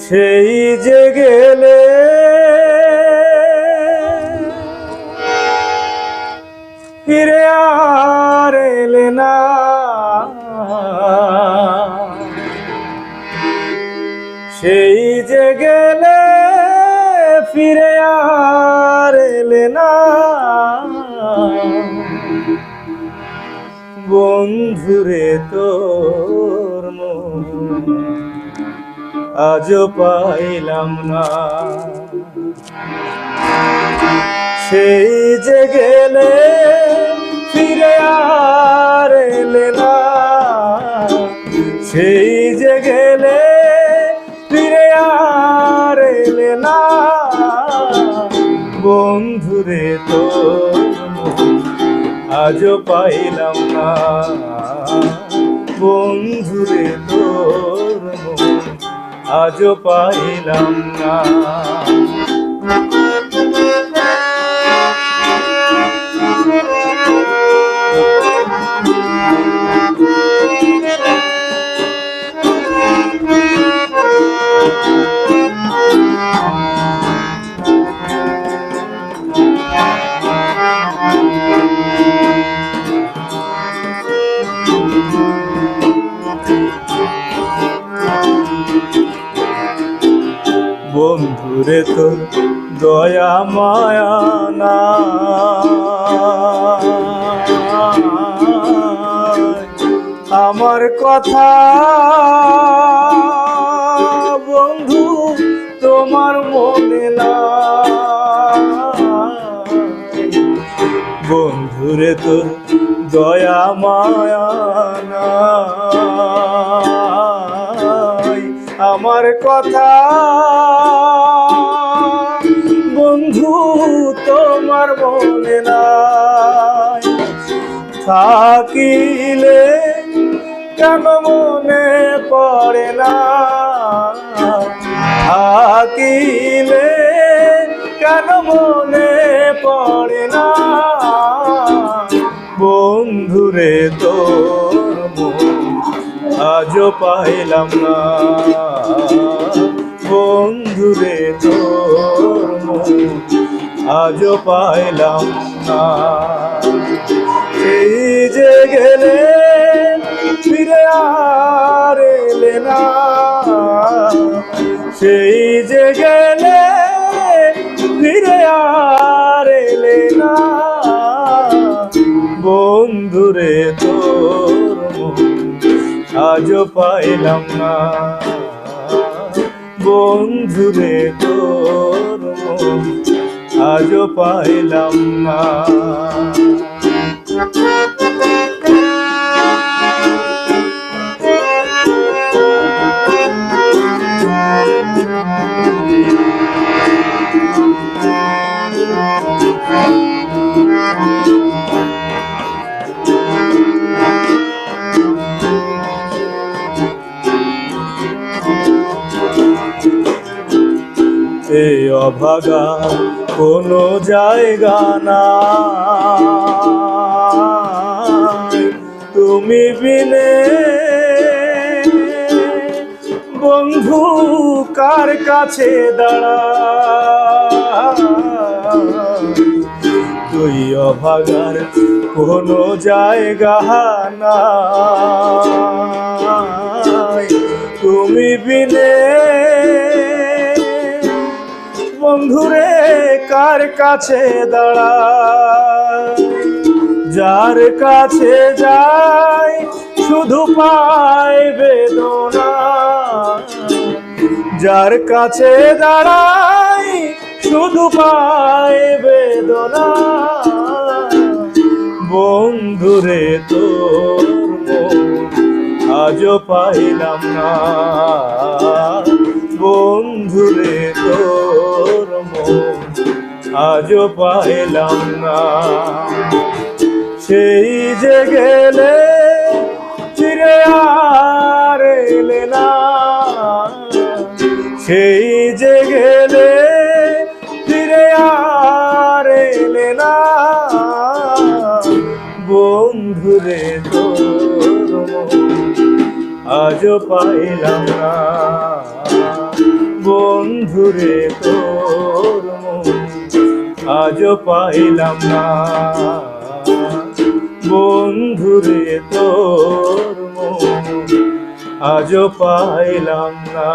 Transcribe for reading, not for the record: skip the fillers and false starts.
সেই যে গেলে ফিরে আর এলে না, সেই যে গেলে ফিরে আর এলে না, বন্ধুরে তোর মন আজও পাইলাম না। সেই যে গেলে ফিরে আর এলে না, সেই যে গেলে ফিরে আর এলে না, বন্ধুরে তোর মন আজও পাইলাম না, বন্ধুরে তোর মন আজও পাইলাম না। বন্ধুরে তোর দয়া মায়া না, আমার কথা বন্ধু তোমার মনে না, বন্ধুরে তোর দয়া মায়া না, আমার কথা বন্ধু তোমার মনে নাই, থাকিলে কেন মনে পড়ে না, থাকিলে কেন মনে পড়ে না, বন্ধুরে তোর মন আজও পাইলাম না, বন্ধুরে তোর মন আজও পাইলাম না। সেই যে গেলে ফিরে আর এলে না, সেই যে গেলে ফিরে আর এলে না, বন্ধুরে তোর মন আজও পাইলাম না, বন্ধুরে তোর মন আজও পাইলাম না। এই অভাগা কোনো জায়গা না, তুমি বিনে বন্ধু কার কাছে দাঁড়া, তুই অভাগার কোনো জায়গা না, তুমি বিনে বন্ধুরে কার কাছে দাঁড়া, যার কাছে যাই শুধু পাই বেদনা, যার কাছে দাঁড়াই শুধু পাই বেদনা, বন্ধুরে তোর মন আজও পাইলাম না, বন্ধুরে তোর মন আজও পাইলাম না। সেই যে গেলে ফিরে আর এলে না, সেই যে গেলে ফিরে আর এলে না, বন্ধুরে তোর মন আজও পাইলাম না। বন্ধুরে তোর মন আজও পাইলাম না, বন্ধুরে তোর মন আজও পাইলাম না।